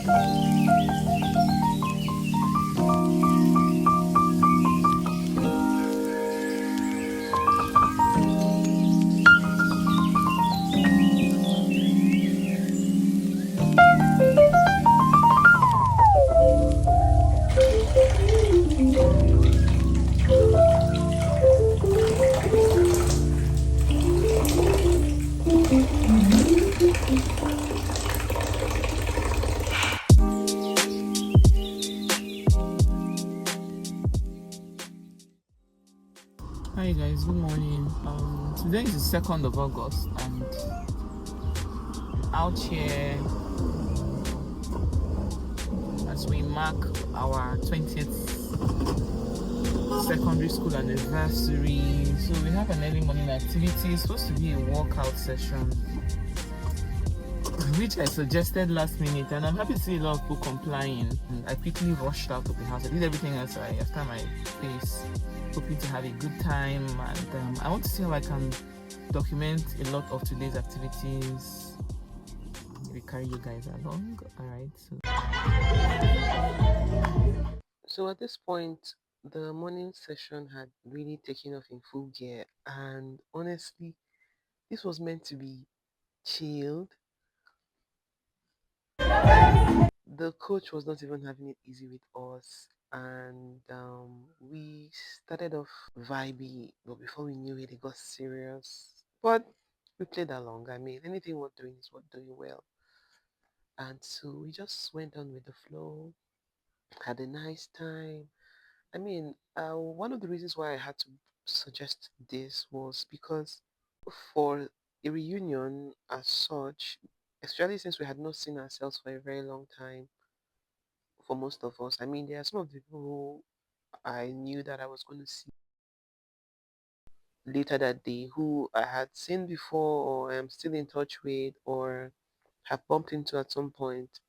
Hi guys, good morning. Today is the 2nd of August, and out here as we mark our 20th secondary school anniversary. So we have an early morning activity. It's supposed to be a workout session, which I suggested last minute, and I'm happy to see a lot of people complying. And I quickly rushed out of the house. I did everything else after my pace, hoping to have a good time, and I want to see how I can document a lot of today's activities. We carry you guys along. All right. So at this point, the morning session had really taken off in full gear, and honestly, this was meant to be chilled. The coach was not even having it easy with us, and we started off vibey, but before we knew it, it got serious. But we played along. I mean, anything we're doing is worth doing well, and so we just went on with the flow, had a nice time. I mean, one of the reasons why I had to suggest this was because for a reunion as such, especially since we had not seen ourselves for a very long time, for most of us. I mean, there are some of the people who I knew that I was going to see later that day who I had seen before or I'm still in touch with or have bumped into at some point.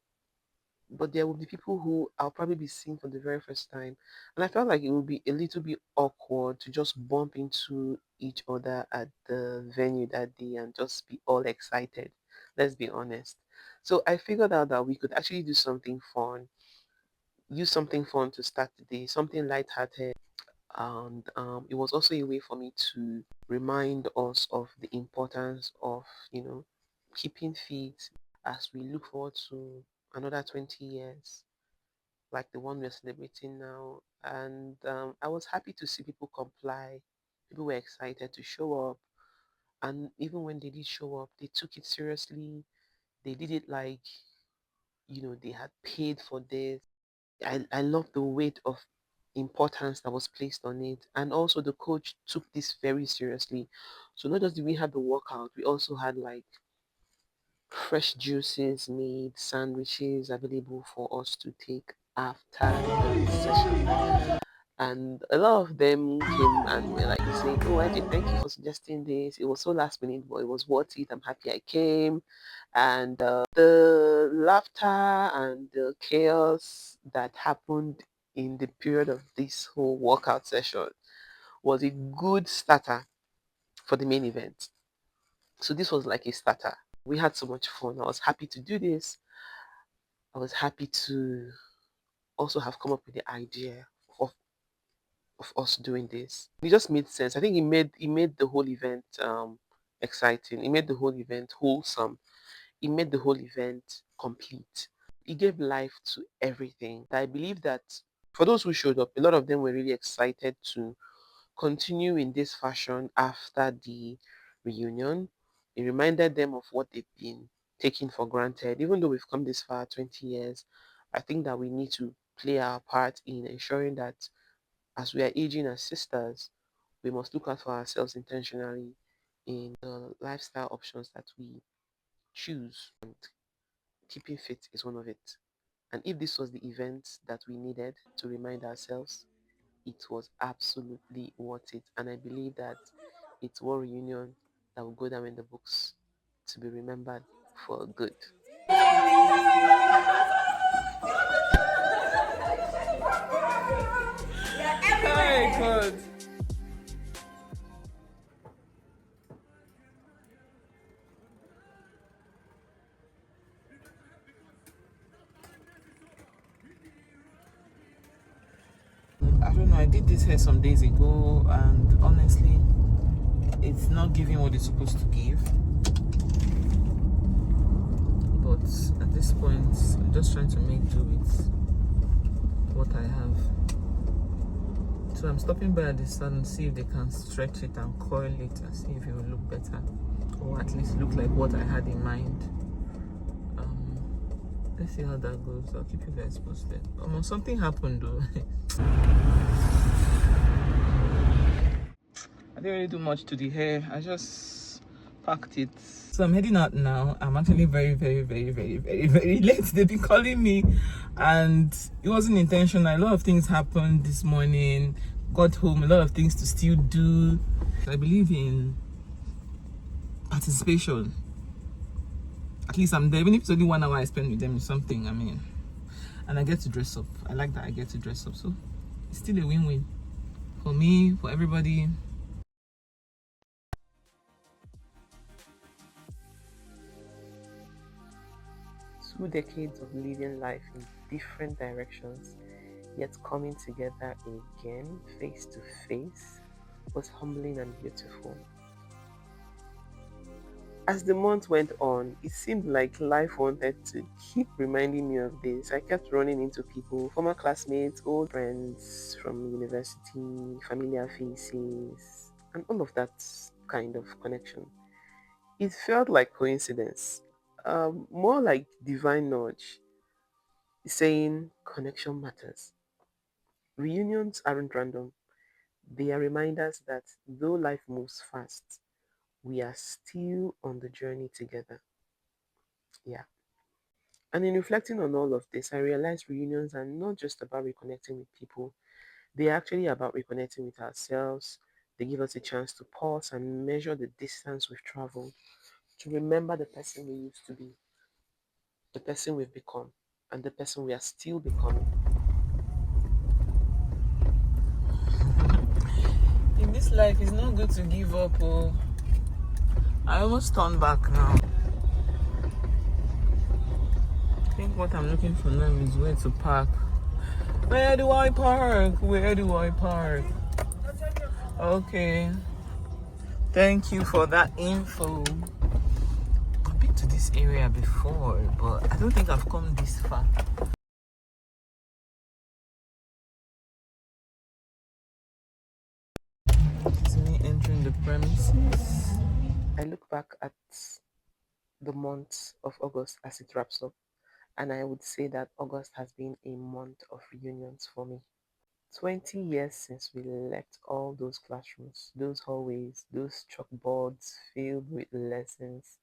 But there will be people who I'll probably be seeing for the very first time. And I felt like it would be a little bit awkward to just bump into each other at the venue that day and just be all excited. Let's be honest. So I figured out that we could actually do something fun, use something fun to start the day, something lighthearted. And it was also a way for me to remind us of the importance of, keeping fit as we look forward to another 20 years like the one we're celebrating now. And I was happy to see people comply. People were excited to show up. And even when they did show up, they took it seriously. They did it like, they had paid for this. I love the weight of importance that was placed on it. And also the coach took this very seriously. So not just did we have the workout, we also had like fresh juices made, sandwiches available for us to take after the session. And a lot of them came and were like saying, "Oh, I did thank you for suggesting this. It was so last minute, but it was worth it. I'm happy I came." And the laughter and the chaos that happened in the period of this whole workout session was a good starter for the main event. So this was like a starter. We had so much fun. I was happy to do this. I was happy to also have come up with the idea of us doing this. It just made sense. I think it made the whole event exciting. It made the whole event wholesome. It made the whole event complete. It gave life to everything. I believe that for those who showed up, a lot of them were really excited to continue in this fashion after the reunion. It reminded them of what they've been taking for granted. Even though we've come this far, 20 years, I think that we need to play our part in ensuring that as we are aging as sisters, we must look out for ourselves intentionally in the lifestyle options that we choose. And keeping fit is one of it. And if this was the event that we needed to remind ourselves, it was absolutely worth it. And I believe that it's one reunion that will go down in the books to be remembered for good. Hi, God. did this hair some days ago, and honestly, it's not giving what it's supposed to give. But at this point, I'm just trying to make do with what I have. So I'm stopping by at the salon, see if they can stretch it and coil it and see if it will look better, or at least look like what I had in mind. Let's see how that goes. I'll keep you guys posted. Something happened though. I didn't really do much to the hair. I just packed it. So I'm heading out now. I'm actually very, very, very, very, very, very late. They've been calling me, and it wasn't intentional. A lot of things happened this morning. Got home, a lot of things to still do. I believe in participation. At least I'm there. Even if it's only 1 hour I spend with them is something. I mean, and I get to dress up. I like that I get to dress up. So it's still a win-win for me, for everybody. 2 decades of living life in different directions, yet coming together again, face to face, was humbling and beautiful. As the month went on, it seemed like life wanted to keep reminding me of this. I kept running into people, former classmates, old friends from university, familiar faces, and all of that kind of connection. It felt like coincidence, more like divine nudge, saying connection matters. Reunions aren't random, they are reminders that though life moves fast, we are still on the journey together. Yeah. And in reflecting on all of this, I realized reunions are not just about reconnecting with people, they are actually about reconnecting with ourselves. They give us a chance to pause and measure the distance we've traveled, to remember the person we used to be, the person we've become, and the person we are still becoming. In this life, it's not good to give up. Oh, I almost turned back now. I think what I'm looking for now is where to park. Where do I park? Where do I park? Okay. Thank you for that info. I've been to this area before, but I don't think I've come this far. It's me entering the premises. I look back at the month of August as it wraps up, and I would say that August has been a month of reunions for me. 20 years since we left all those classrooms, those hallways, those chalkboards filled with lessons.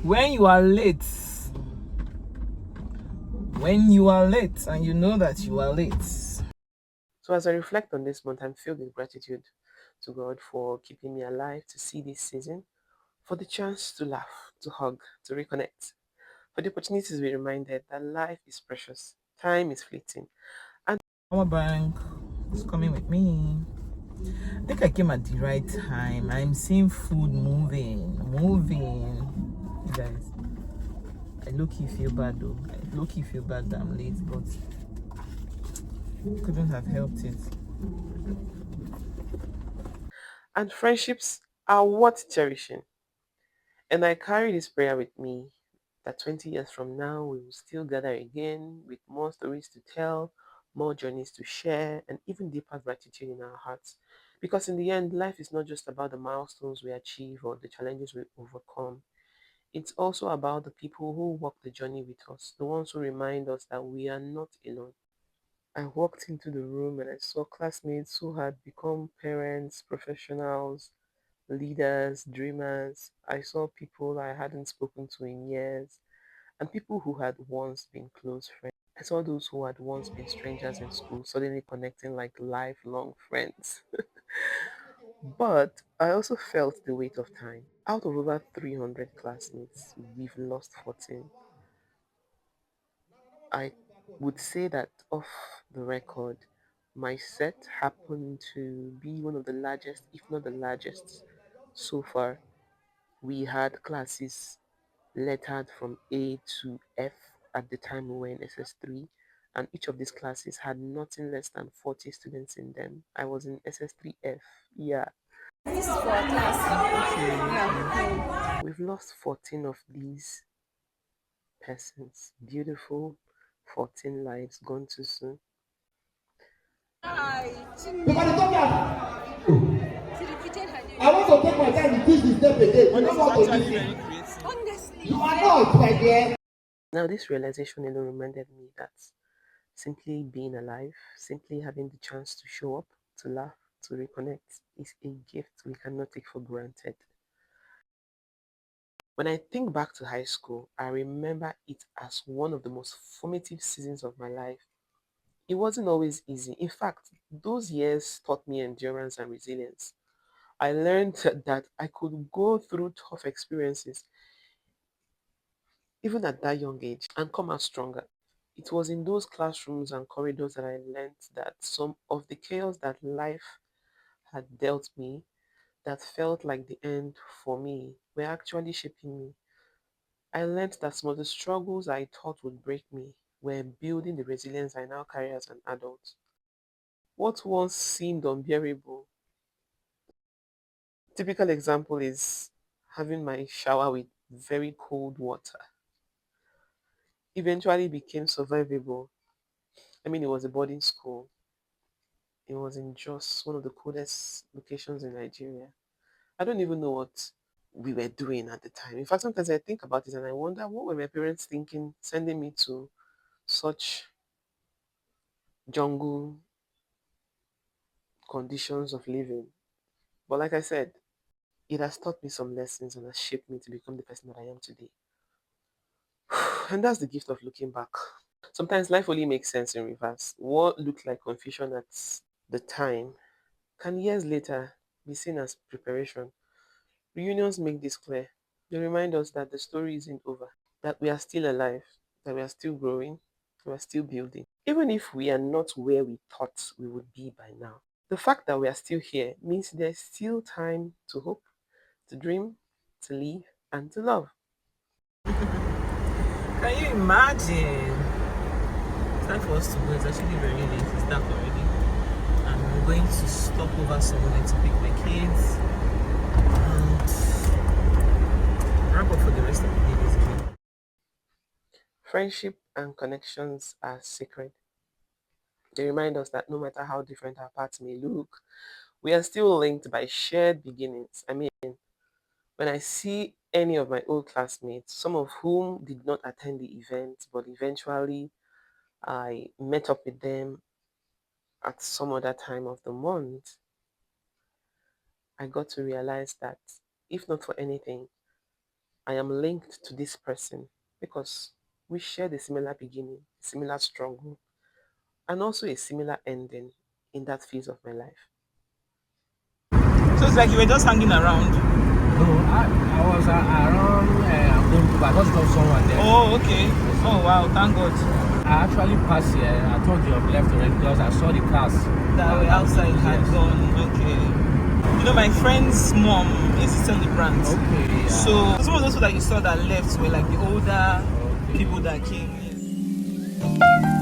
When you are late, when you are late, and you know that you are late. So as I reflect on this month, I'm filled with gratitude to God for keeping me alive to see this season, for the chance to laugh, to hug, to reconnect, for the opportunity to be reminded that life is precious, time is fleeting, and Our bank is coming with me. I think I came at the right time. I'm seeing food moving. You guys, I low-key feel bad though. I low-key feel bad that I'm late, but couldn't have helped it. friendships are worth cherishing. And I carry this prayer with me that 20 years from now, we will still gather again with more stories to tell, more journeys to share, and even deeper gratitude in our hearts. Because in the end, life is not just about the milestones we achieve or the challenges we overcome. It's also about the people who walk the journey with us, the ones who remind us that we are not alone. I walked into the room and I saw classmates who had become parents, professionals, leaders, dreamers. I saw people I hadn't spoken to in years, and people who had once been close friends. I saw those who had once been strangers in school suddenly connecting like lifelong friends. But I also felt the weight of time. Out of over 300 classmates, we've lost 14. I would say that off the record, my set happened to be one of the largest, if not the largest, so far. We had classes lettered from A to F at the time we were in SS3. And each of these classes had nothing less than 40 students in them. I was in SS3F. Yeah. This is for our class. Okay, okay. Yeah. We've lost 14 of these persons. Beautiful 14 lives gone too soon. I want to take my time to teach this step again. But You this don't is want to actually listen. very creative. Honestly, You are not, my dear. Now, this realization alone reminded me that simply being alive, simply having the chance to show up, to laugh, to reconnect is a gift we cannot take for granted. When I think back to high school, I remember it as one of the most formative seasons of my life. It wasn't always easy. In fact, those years taught me endurance and resilience. I learned that I could go through tough experiences, even at that young age, and come out stronger. It was in those classrooms and corridors that I learned that some of the chaos that life had dealt me, that felt like the end for me, were actually shaping me. I learned that some of the struggles I thought would break me were building the resilience I now carry as an adult. What once seemed unbearable, typical example is having my shower with very cold water, eventually became survivable. I mean, it was a boarding school. It was in Jos, one of the coldest locations in Nigeria. I don't even know what we were doing at the time. In fact, sometimes I think about it and I wonder what were my parents thinking, sending me to such jungle conditions of living. But like I said, it has taught me some lessons and has shaped me to become the person that I am today. And that's the gift of looking back. Sometimes life only makes sense in reverse. What looked like confusion at the time can years later be seen as preparation. Reunions make this clear. They remind us that the story isn't over, that we are still alive, that we are still growing, we are still building. Even if we are not where we thought we would be by now, the fact that we are still here means there's still time to hope, to dream, to live, and to love. Can you imagine? It's time for us to go. It's actually very late. It's dark already. And we're going to stop over somewhere to pick my kids and wrap up for the rest of the day, basically. Friendship and connections are sacred. They remind us that no matter how different our paths may look, we are still linked by shared beginnings. I mean, when I see any of my old classmates, some of whom did not attend the event, but eventually I met up with them at some other time of the month, I got to realize that if not for anything, I am linked to this person because we shared a similar beginning, similar struggle, and also a similar ending in that phase of my life. So it's like you were just hanging around. No, I was around Agoruba. I just saw someone there. Oh, okay. Oh, wow. Thank God. I actually passed here. I thought you have left already because I saw the cars That were outside had Yes. gone. Okay. You know, my friend's mom is a celebrant. Okay. Yeah. So some of those people that you saw that left were like the older Okay. people that came in.